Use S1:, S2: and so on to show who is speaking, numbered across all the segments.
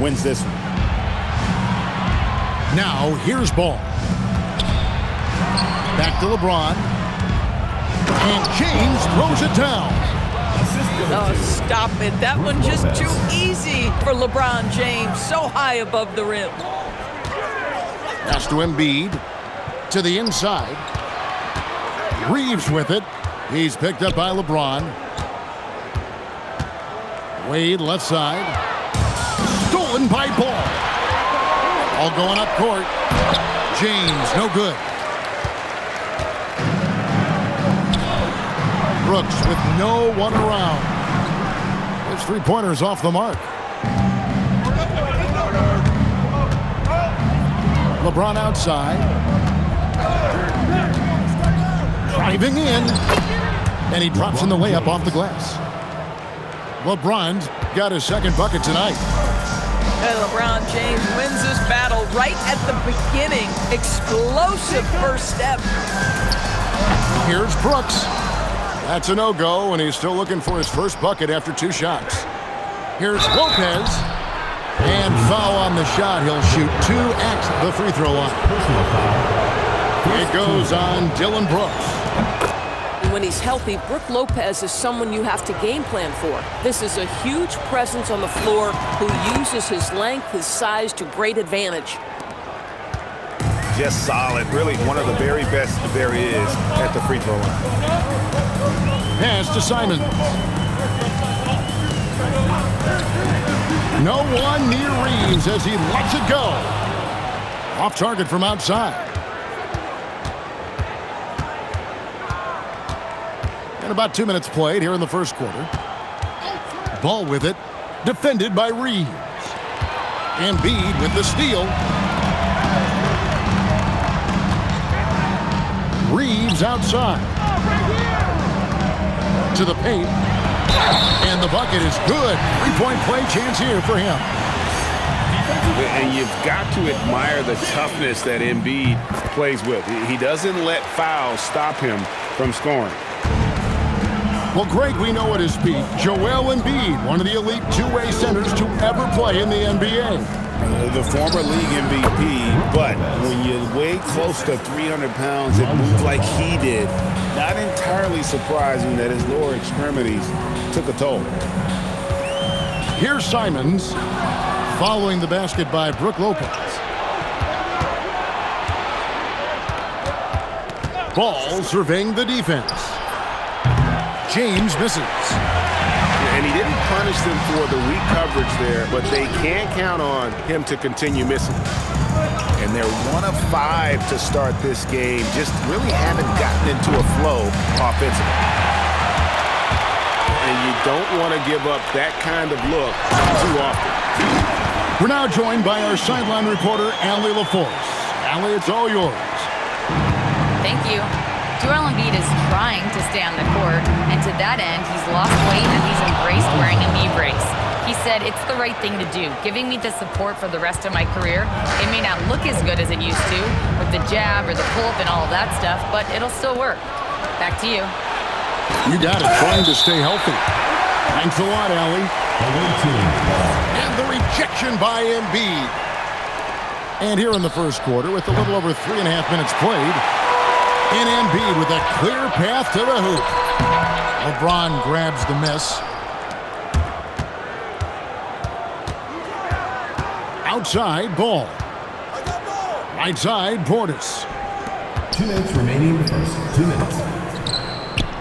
S1: wins this one.
S2: Now, here's ball. Back to LeBron. And James throws it down.
S3: Oh, stop it. That one just too easy for LeBron James. So high above the rim.
S2: Pass to Embiid. To the inside. Reeves with it. He's picked up by LeBron. Wade left side. Stolen by Ball. All going up court. James, no good. Brooks with no one around. His three-pointer's off the mark. LeBron outside. Driving in. And he drops in the layup off the glass. LeBron's got his second bucket tonight.
S3: And LeBron James wins this battle right at the beginning. Explosive first step.
S2: Here's Brooks. That's a no-go, and he's still looking for his first bucket after 2 shots. Here's Lopez. And foul on the shot. He'll shoot 2 at the free throw line. It goes on Dylan Brooks.
S4: When he's healthy, Brook Lopez is someone you have to game plan for. This is a huge presence on the floor who uses his length, his size to great advantage.
S1: Just solid. Really one of the very best there is at the free throw line.
S2: Pass to Simons. No one near Reeves as he lets it go. Off target from outside. And about 2 minutes played here in the first quarter. Ball with it. Defended by Reeves. Embiid with the steal. Reeves outside. To the paint. And the bucket is good. 3-point play chance here for him.
S5: And you've got to admire the toughness that Embiid plays with. He doesn't let fouls stop him from scoring.
S2: Well, Greg, we know at his peak, Joel Embiid, one of the elite two-way centers to ever play in the NBA.
S5: The former league MVP, but when you weigh close to 300 pounds and move like he did, not entirely surprising that his lower extremities took a toll.
S2: Here's Simons, following the basket by Brook Lopez. Ball surveying the defense. James misses.
S5: And he didn't punish them for the weak coverage there, but they can't count on him to continue missing. And they're 1 of 5 to start this game. Just really haven't gotten into a flow offensively. And you don't want to give up that kind of look too often.
S2: We're now joined by our sideline reporter, Allie LaForce. Allie, it's all yours.
S6: Thank you. Joel Embiid is trying to stay on the court, and to that end, he's lost weight and he's embraced wearing a knee brace. He said, "It's the right thing to do, giving me the support for the rest of my career. It may not look as good as it used to, with the jab or the pull-up and all of that stuff, but it'll still work." Back to you.
S2: You got it, trying to stay healthy. Thanks a lot, Allie. And the rejection by Embiid. And here in the first quarter, with a little over 3.5 minutes played, and Embiid with a clear path to the hoop. LeBron grabs the miss. Outside, Ball. Right side, Portis.
S7: 2 minutes remaining in the first. 2 minutes.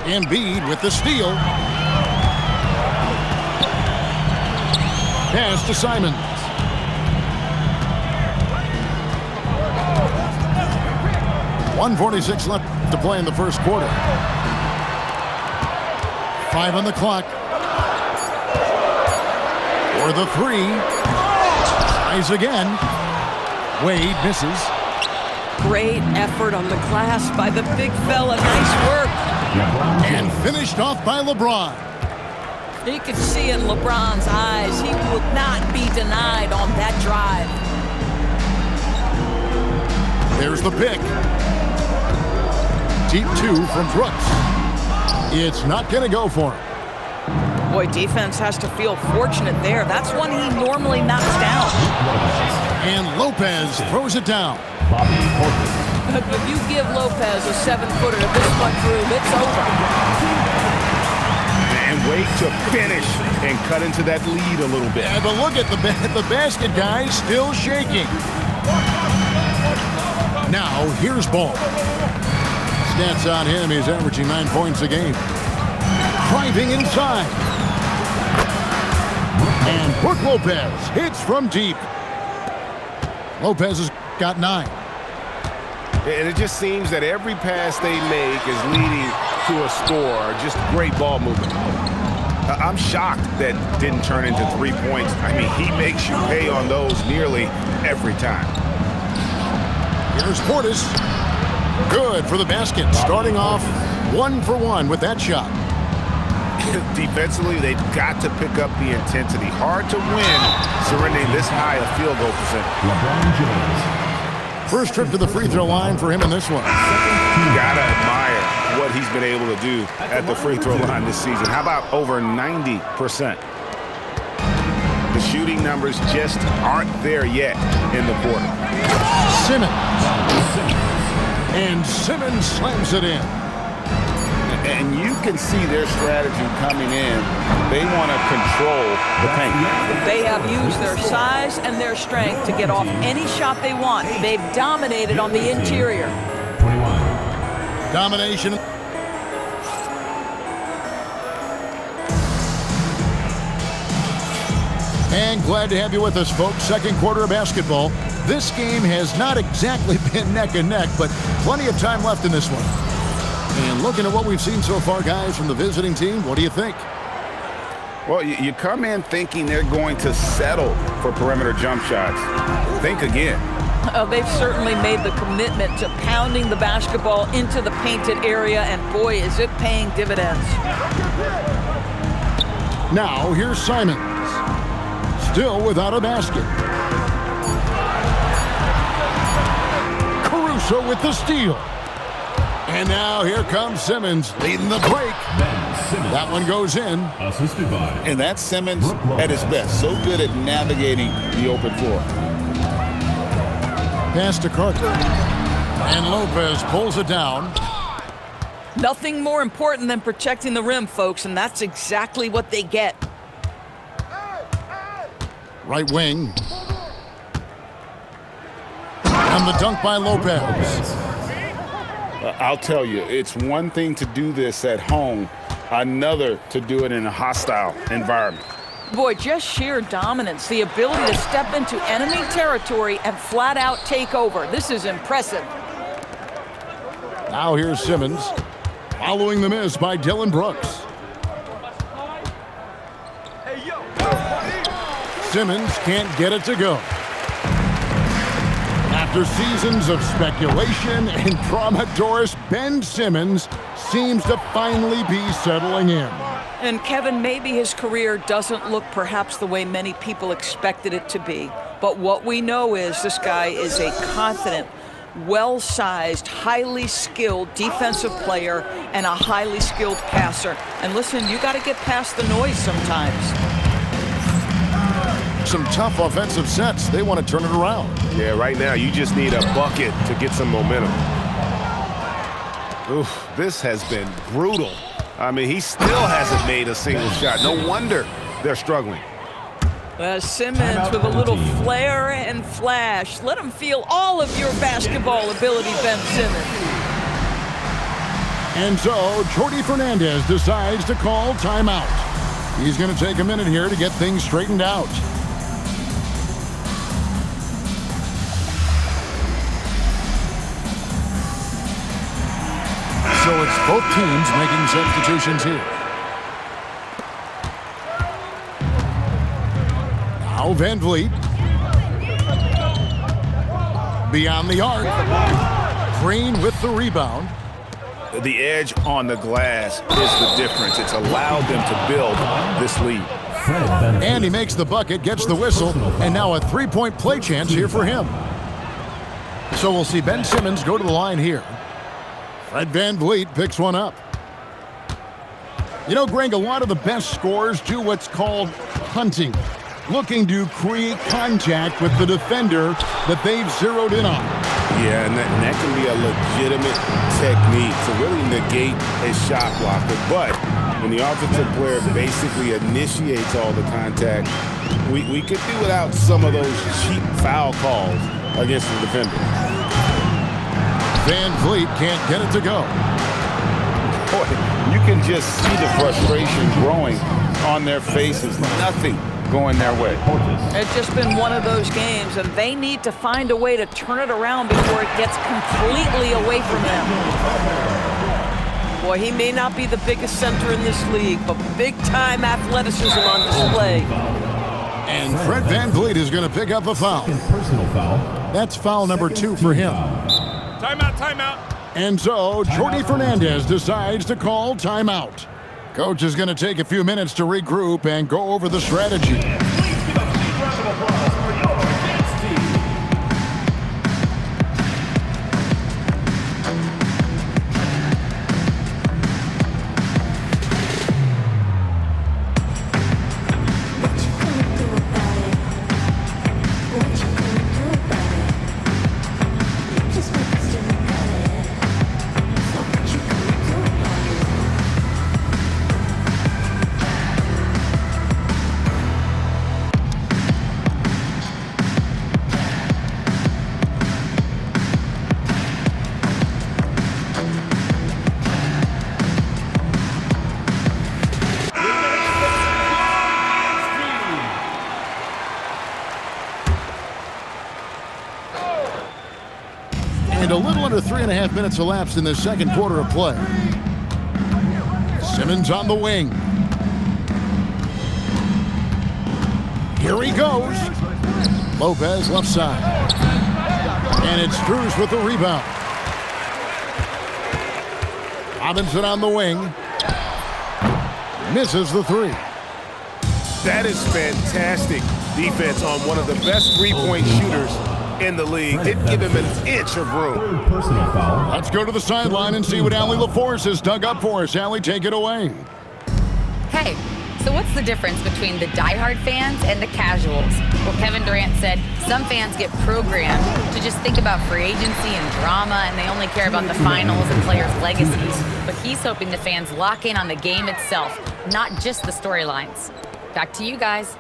S2: Embiid with the steal. Pass to Simons. .146 left to play in the first quarter. 5 on the clock. For the 3. Tries again. Wade misses.
S3: Great effort on the glass by the big fella. Nice work.
S2: And finished off by LeBron.
S3: You could see in LeBron's eyes, he would not be denied on that drive.
S2: There's the pick. Deep 2 from Brooks. It's not going to go for him.
S3: Boy, defense has to feel fortunate there. That's one he normally knocks down.
S2: And Lopez throws it down.
S4: If you give Lopez a 7-footer this much room, it's over.
S5: And wait to finish and cut into that lead a little bit.
S2: Yeah, but look at the basket, guys, still shaking. Now, here's Ball. Stats on him, he's averaging 9 points a game. Driving inside. And Brook Lopez hits from deep. Lopez has got 9.
S5: And it just seems that every pass they make is leading to a score. Just great ball movement. I'm shocked that didn't turn into 3 points. I mean, he makes you pay on those nearly every time.
S2: Here's Portis. Good for the basket. Starting off 1 for 1 with that shot.
S5: Defensively, they've got to pick up the intensity. Hard to win surrendering this high a field goal percentage.
S7: LeBron James.
S2: First trip to the free throw line for him in this one.
S5: Gotta admire what he's been able to do at the free throw line this season. How about over 90%? The shooting numbers just aren't there yet in the quarter.
S2: Simmons. And Simmons slams it in.
S5: And you can see their strategy coming in. They want to control the paint.
S3: They have used their size and their strength to get off any shot they want. They've dominated on the interior.
S7: 21.
S2: Domination. And glad to have you with us, folks. Second quarter of basketball. This game has not exactly been neck and neck, but plenty of time left in this one. And looking at what we've seen so far, guys, from the visiting team, what do you think?
S5: Well, you come in thinking they're going to settle for perimeter jump shots. Think again.
S3: They've certainly made the commitment to pounding the basketball into the painted area, and boy, is it paying dividends.
S2: Now, here's Simons. Still without a basket. Caruso with the steal. And now here comes Simmons leading the break. That one goes in.
S7: Assisted by.
S8: And that's Simmons at his best. So good at navigating the open floor.
S2: Pass to Carter. And Lopez pulls it down.
S3: Nothing more important than protecting the rim, folks, and that's exactly what they get.
S2: Right wing. And the dunk by Lopez.
S5: I'll tell you, it's one thing to do this at home, another to do it in a hostile environment.
S3: Boy, just sheer dominance, the ability to step into enemy territory and flat out take over. This is impressive.
S2: Now here's Simmons, following the miss by Dylan Brooks. Simmons can't get it to go. After seasons of speculation and drama, Doris, Ben Simmons seems to finally be settling in.
S3: And Kevin, maybe his career doesn't look perhaps the way many people expected it to be. But what we know is this guy is a confident, well-sized, highly skilled defensive player and a highly skilled passer. And listen, you got to get past the noise sometimes.
S2: Some tough offensive sets. They want to turn it around.
S5: Yeah, right now you just need a bucket to get some momentum. Oof, this has been brutal. I mean, he still hasn't made a single shot. No wonder they're struggling.
S3: Simmons with a little flair and flash. Let him feel all of your basketball ability, Ben Simmons.
S2: And so, Jordi Fernandez decides to call timeout. He's going to take a minute here to get things straightened out. So it's both teams making substitutions here. Now Van Vliet. Beyond the arc. Green with the rebound.
S5: The edge on the glass is the difference. It's allowed them to build this lead.
S2: And he makes the bucket, gets the whistle, and now a three-point play chance here for him. So we'll see Ben Simmons go to the line here. Fred Van Vliet picks one up. You know, Greg, a lot of the best scorers do what's called hunting. looking to create contact with the defender that they've zeroed in on.
S5: Yeah, and that can be a legitimate technique to really negate a shot blocker. But when the offensive player basically initiates all the contact, we could do without some of those cheap foul calls against the defender.
S2: Van Vliet can't get it to go.
S5: Boy, you can just see the frustration growing on their faces. Nothing going their way.
S3: It's just been one of those games, and they need to find a way to turn it around before it gets completely away from them. Boy, he may not be the biggest center in this league, but big-time athleticism on display.
S2: And Fred Van Vliet is going to pick up a foul.
S7: Personal foul.
S2: That's foul number 2 for him.
S1: Timeout, timeout.
S2: And so, Jordi Fernandez decides to call timeout. Coach is going to take a few minutes to regroup and go over the strategy.
S7: Please give a big round of applause for your advanced team.
S2: And a little under 3.5 minutes elapsed in the second quarter of play. Simmons on the wing. Here he goes. Lopez left side. And it's Strus with the rebound. Robinson on the wing. Misses the 3.
S5: That is fantastic defense on one of the best three-point shooters in the league. Didn't give him an inch of room.
S7: Third personal foul.
S2: Let's go to the sideline and see what Allie LaForce has dug up for us. Allie, take it away.
S6: Hey, so what's the difference between the diehard fans and the casuals? Well, Kevin Durant said some fans get programmed to just think about free agency and drama, and they only care about the finals and players' legacies. But he's hoping the fans lock in on the game itself, not just the storylines. Back to you guys.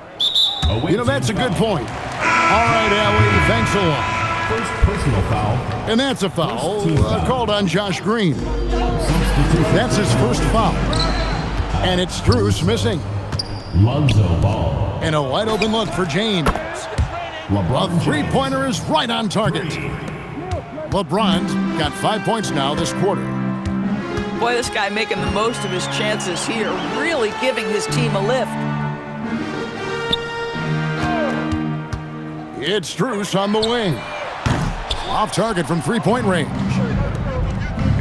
S2: You know, that's a good point. All right, Allie, thanks a lot.
S7: First personal foul.
S2: And that's a foul called on Josh Green.
S7: Substitution.
S2: That's his first foul. And it's Strus missing.
S7: Lonzo Ball.
S2: And a wide open look for James.
S7: LeBron
S2: A three-pointer is right on target. LeBron's got 5 points now this quarter.
S3: Boy, this guy making the most of his chances here, really giving his team a lift.
S2: It's Strus on the wing. Off target from three-point range.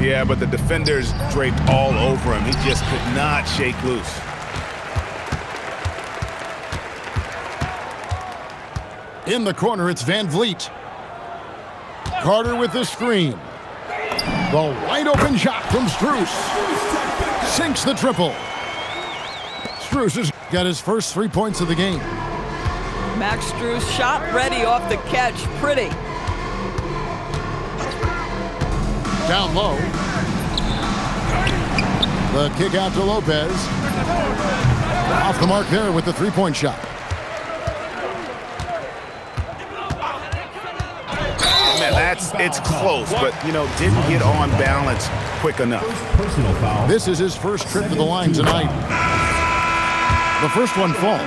S5: Yeah, but the defenders draped all over him. He just could not shake loose.
S2: In the corner, it's Van Vliet. Carter with the screen. The wide open shot from Strus. Sinks the triple. Strus has got his first 3 points of the game.
S3: Max Strus shot ready off the catch. Pretty.
S2: Down low. The kick out to Lopez. Off the mark there with the three-point shot.
S5: Man, it's close, but, didn't get on balance quick enough.
S7: personal foul.
S2: This is his first trip to the line tonight. The first one falls.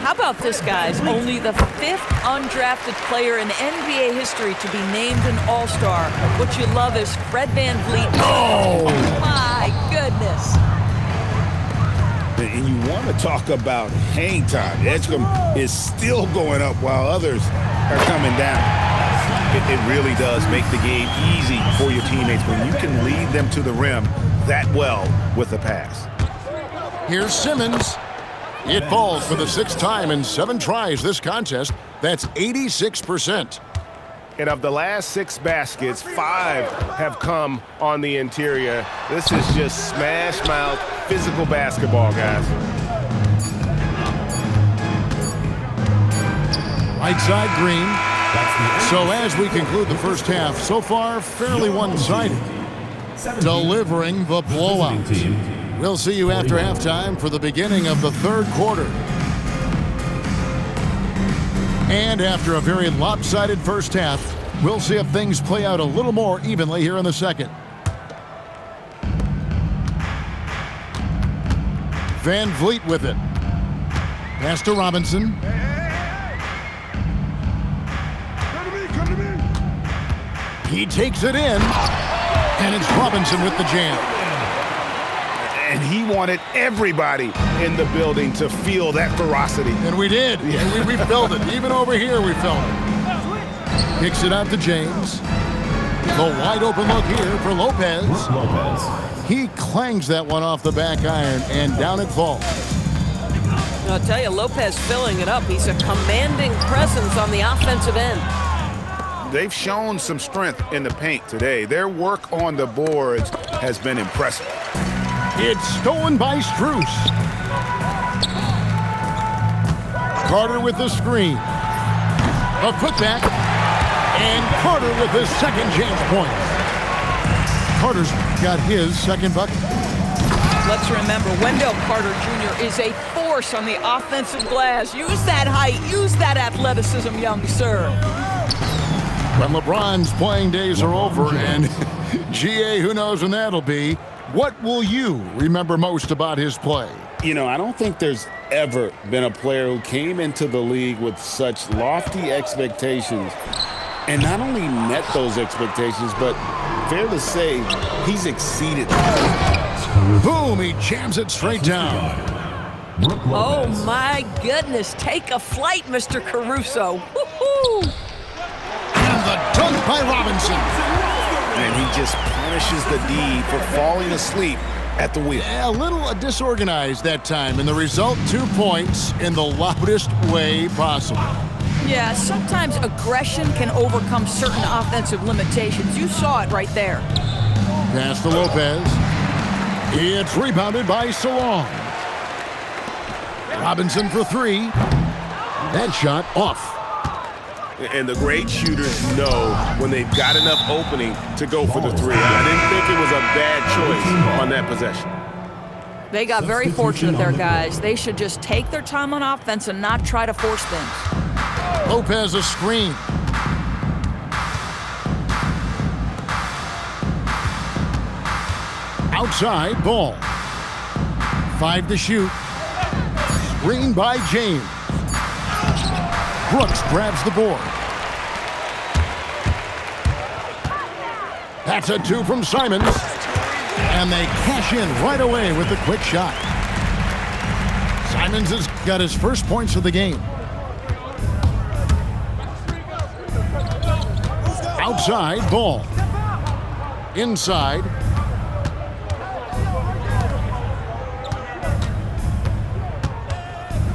S3: How about this, guys? Only the 5th undrafted player in NBA history to be named an All-Star. What you love is Fred Van Vliet. Oh, my goodness.
S5: And you want to talk about hang time. Edgecombe is still going up while others are coming down. It really does make the game easy for your teammates when you can lead them to the rim that well with a pass.
S2: Here's Simmons. It falls for the 6th time in 7 tries this contest. That's 86%.
S5: And of the last 6 baskets, 5 have come on the interior. This is just smash mouth physical basketball, guys.
S2: Right side, Green. So as we conclude the first half, so far fairly one-sided. Delivering the blowout. We'll see you after halftime for the beginning of the third quarter. And after a very lopsided first half, we'll see if things play out a little more evenly here in the second. Van Vliet with it. Pass to Robinson. He takes it in, and it's Robinson with the jam.
S5: And he wanted everybody in the building to feel that ferocity.
S2: And we did. And we felt it. Even over here, we felt it. Kicks it out to James. The wide open look here for Lopez. He clangs that one off the back iron, and down it falls.
S4: I'll tell you, Lopez filling it up. He's a commanding presence on the offensive end.
S5: They've shown some strength in the paint today. Their work on the boards has been impressive.
S2: It's stolen by Strus. Carter with the screen. A putback. And Carter with his second chance point. Carter's got his second bucket.
S3: Let's remember, Wendell Carter Jr. is a force on the offensive glass. Use that height. Use that athleticism, young sir.
S2: When LeBron's playing days are over, and GA, who knows when that'll be, what will you remember most about his play?
S8: You know, I don't think there's ever been a player who came into the league with such lofty expectations and not only met those expectations, but fair to say, he's exceeded them.
S2: Boom, he jams it straight down.
S3: Oh, my goodness. Take a flight, Mr. Caruso. Woo-hoo!
S2: And the dunk by Robinson.
S5: And he just punishes the D for falling asleep at the wheel.
S2: A little disorganized that time, and the result, 2 points in the loudest way possible.
S3: Yeah, sometimes aggression can overcome certain offensive limitations. You saw it right there.
S2: Pass to Lopez. It's rebounded by Salon. Robinson for three. That shot off.
S5: And the great shooters know when they've got enough opening to go for the three. I didn't think it was a bad choice on that possession.
S3: They got very fortunate there, guys. They should just take their time on offense and not try to force things.
S2: Lopez a screen. Outside, ball. 5 to shoot. Screen by James. Brooks grabs the board. That's a 2 from Simons. And they cash in right away with the quick shot. Simons has got his first points of the game. Outside, ball. Inside.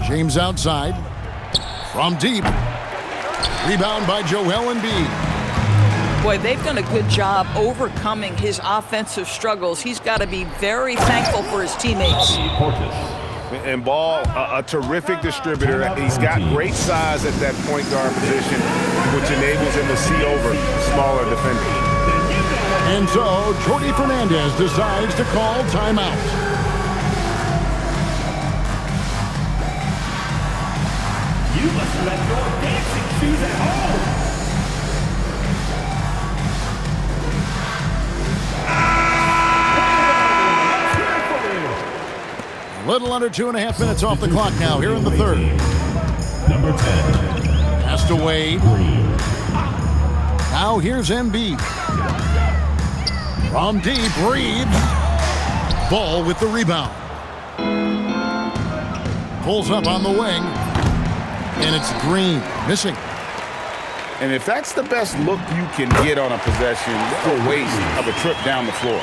S2: James outside. From deep. Rebound by Joel Embiid.
S3: Boy, they've done a good job overcoming his offensive struggles. He's got to be very thankful for his teammates.
S5: And Ball, a terrific distributor. He's got great size at that point guard position, which enables him to see over smaller defenders.
S2: And so, Jordi Fernandez decides to call timeout.
S7: You must let your dancing shoes at home.
S2: A little under 2.5 minutes off the clock now here in the third.
S7: Number 10.
S2: Pass to Wade. Now here's Embiid. From deep, Reeves. Ball with the rebound. Pulls up on the wing. And it's Green, missing.
S8: And if that's the best look you can get on a possession, what a waste of a trip down the floor.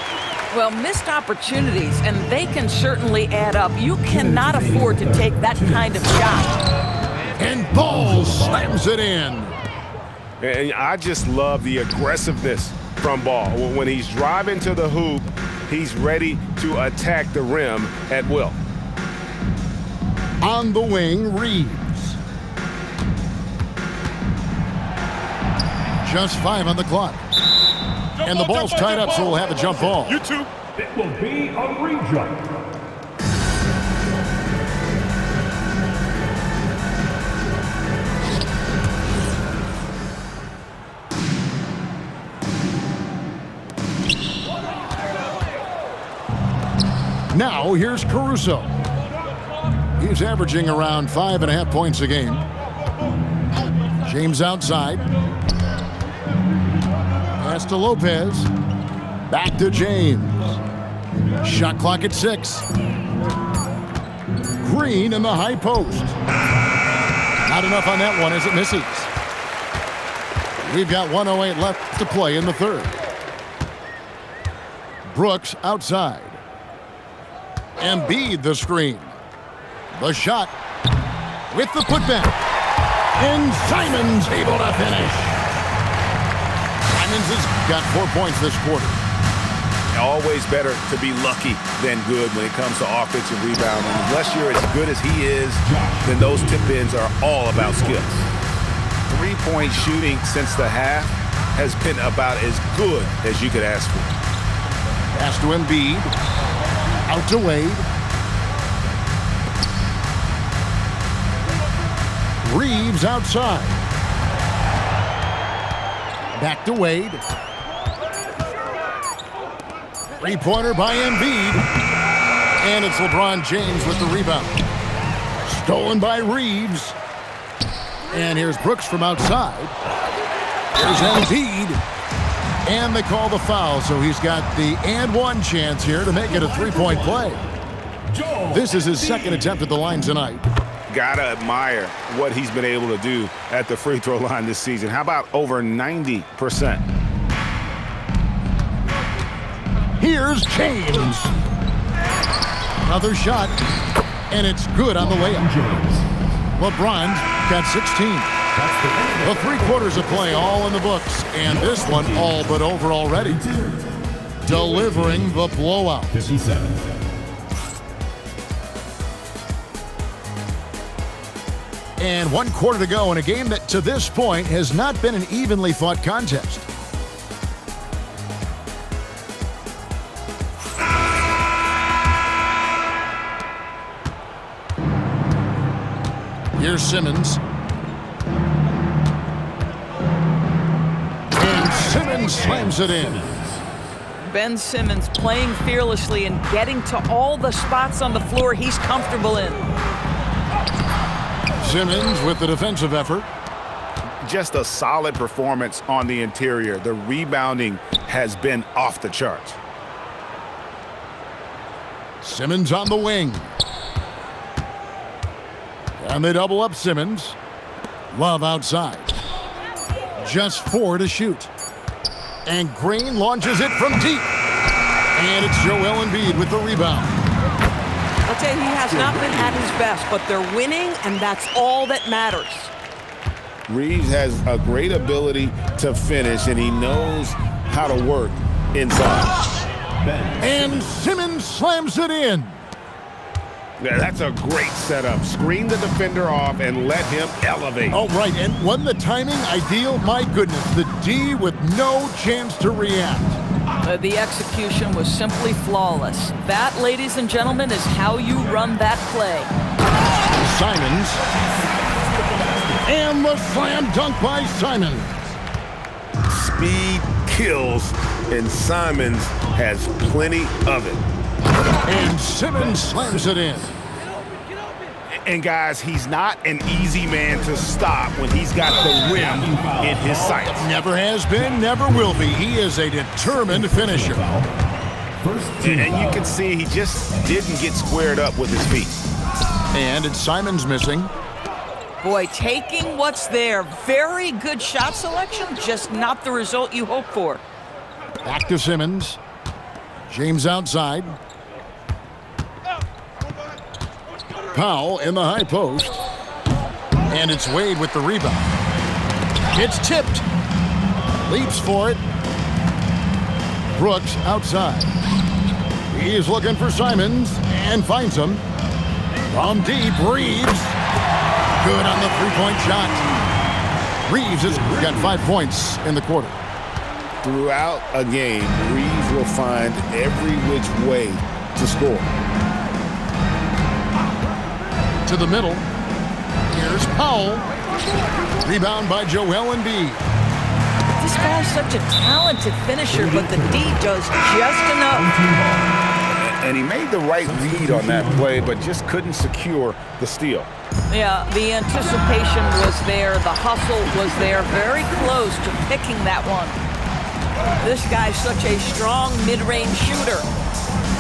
S3: Well, missed opportunities, and they can certainly add up. You cannot afford to take that kind of shot.
S2: And Ball slams it in.
S5: And I just love the aggressiveness from Ball. When he's driving to the hoop, he's ready to attack the rim at will.
S2: On the wing, Reeves. Just 5 on the clock. And the ball's tied up, so we'll have a jump ball.
S7: You two. It will be a re-jump.
S2: Now, here's Caruso. He's averaging around 5.5 points a game. James outside. Pass to Lopez. Back to James. Shot clock at 6. Green in the high post. Not enough on that one as it misses. We've got 1:08 left to play in the third. Brooks outside. Embiid the screen. The shot with the putback. And Simons able to finish. Simons has got 4 points this quarter.
S5: Always better to be lucky than good when it comes to offensive rebounding. Unless you're as good as he is, then those tip-ins are all about skills. Three-point shooting since the half has been about as good as you could ask for.
S2: Pass to Embiid. Out to Wade. Reeves outside. Back to Wade. Three-pointer by Embiid. And it's LeBron James with the rebound. Stolen by Reeves. And here's Brooks from outside. Here's Embiid. And they call the foul, so he's got the and one chance here to make it a three-point play. This is his second attempt at the line tonight.
S5: Gotta admire what he's been able to do at the free throw line this season. How about over 90%?
S2: Here's James. Another shot, and it's good on the layup. LeBron's got 16. The 3 quarters of play all in the books, and this one all but over already. Delivering the blowout.
S7: 57.
S2: And 1 quarter to go in a game that to this point has not been an evenly fought contest. Here's Simmons. And Simmons slams it in.
S3: Ben Simmons playing fearlessly and getting to all the spots on the floor he's comfortable in.
S2: Simmons with the defensive effort.
S5: Just a solid performance on the interior. The rebounding has been off the charts.
S2: Simmons on the wing. And they double up Simmons. Love outside. Just 4 to shoot. And Green launches it from deep. And it's Joel Embiid with the rebound.
S3: I'll tell you, he has not been at his best, but they're winning, and that's all that matters.
S8: Reeves has a great ability to finish, and he knows how to work inside.
S2: And Simmons slams it in.
S5: Yeah, that's a great setup. Screen the defender off and let him elevate.
S2: Oh, right, and wasn't the timing ideal? My goodness, the D with no chance to react.
S3: The execution was simply flawless. That, ladies and gentlemen, is how you run that play.
S2: Simons. And the slam dunk by Simons.
S5: Speed kills, and Simons has plenty of it.
S2: And Simmons slams it in.
S5: And guys, he's not an easy man to stop when he's got the rim in his sights.
S2: Never has been, never will be. He is a determined finisher.
S5: And you can see he just didn't get squared up with his feet.
S2: And it's Simons missing.
S3: Boy, taking what's there. Very good shot selection, just not the result you hope for.
S2: Back to Simmons. James outside. Powell in the high post. And it's Wade with the rebound. It's tipped. Leaps for it. Brooks outside. He's looking for Simons and finds him. From deep, Reeves. Good on the three-point shot. Reeves has got 5 points in the quarter.
S8: Throughout a game, Reeves will find every which way to score.
S2: To the middle. Here's Powell. Rebound by Joel Embiid.
S3: This guy's such a talented finisher, but the D does just enough.
S5: And he made the right read on that play, but just couldn't secure the steal.
S3: Yeah, the anticipation was there. The hustle was there. Very close to picking that one. This guy's such a strong mid-range shooter.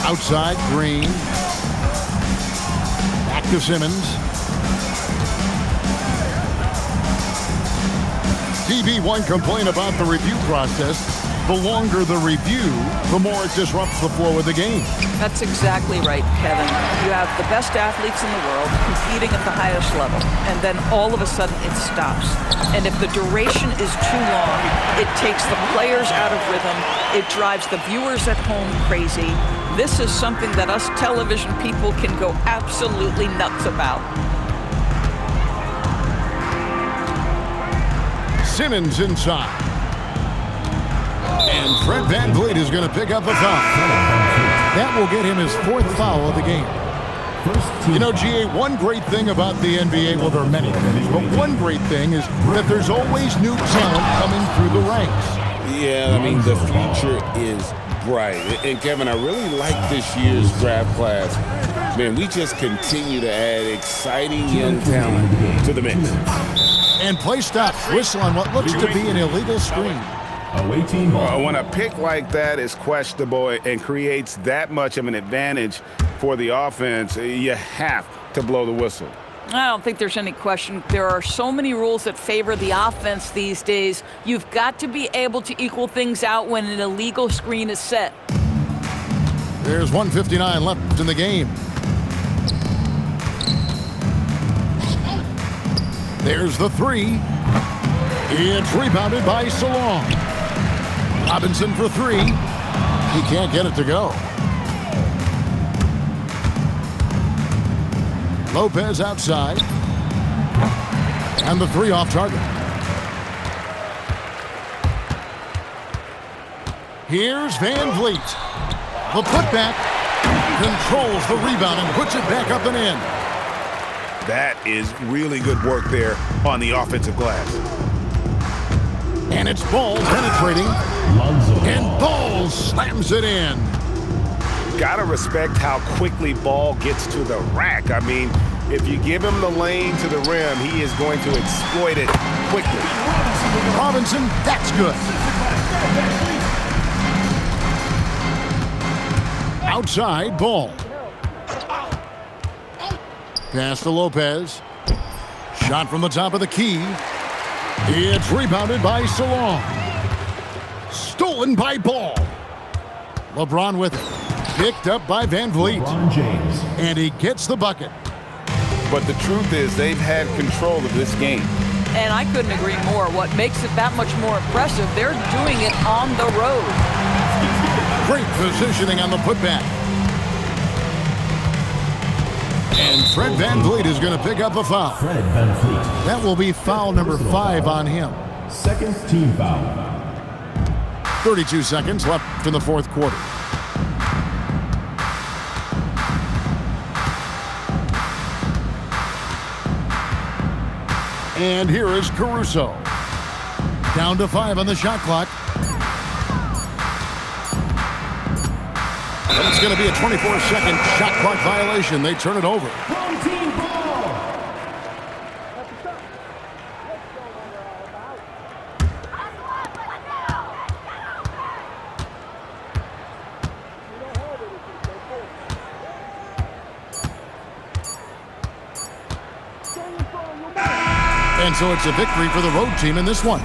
S2: Outside, Green. Back to Simmons. TB1 complain about the review process. The longer the review, the more it disrupts the flow of the game.
S3: That's exactly right, Kevin. You have the best athletes in the world competing at the highest level, and then all of a sudden it stops. And if the duration is too long, it takes the players out of rhythm. It drives the viewers at home crazy. This is something that us television people can go absolutely nuts about.
S2: Simmons inside. And Fred VanVleet is going to pick up a foul. That will get him his 4th foul of the game. You know, GA, one great thing about the NBA, well, there are many things, but one great thing is that there's always new talent coming through the ranks.
S8: Yeah, I mean, the future is bright. And Kevin, I really like this year's draft class. Man, we just continue to add exciting young talent to the mix.
S2: And play stops. Whistle on what looks to be an illegal screen.
S5: When a pick like that is questionable and creates that much of an advantage for the offense, you have to blow the whistle.
S3: I don't think there's any question. There are so many rules that favor the offense these days. You've got to be able to equal things out when an illegal screen is set.
S2: There's 1:59 left in the game. There's the 3. It's rebounded by Salong. Robinson for 3. He can't get it to go. Lopez outside. And the 3 off target. Here's VanVleet. The putback controls the rebound and puts it back up and in.
S5: That is really good work there on the offensive glass.
S2: And it's Ball penetrating. And Ball slams it in.
S5: Gotta respect how quickly Ball gets to the rack. I mean, if you give him the lane to the rim, he is going to exploit it quickly.
S2: Robinson, that's good. Outside, Ball. Pass to Lopez. Shot from the top of the key. It's rebounded by Salong. Stolen by Ball. LeBron with it. Picked up by VanVleet. And he gets the bucket.
S5: But the truth is they've had control of this game.
S3: And I couldn't agree more. What makes it that much more impressive, they're doing it on the road.
S2: Great positioning on the putback. And Fred VanVleet is going to pick up a foul.
S7: Fred VanVleet.
S2: That will be foul number 5 on him.
S7: Second team foul.
S2: 32 seconds left in the 4th quarter. And here is Caruso. Down to 5 on the shot clock. And it's going to be a 24-second shot clock violation. They turn it over. And so it's a victory for the road team in this one.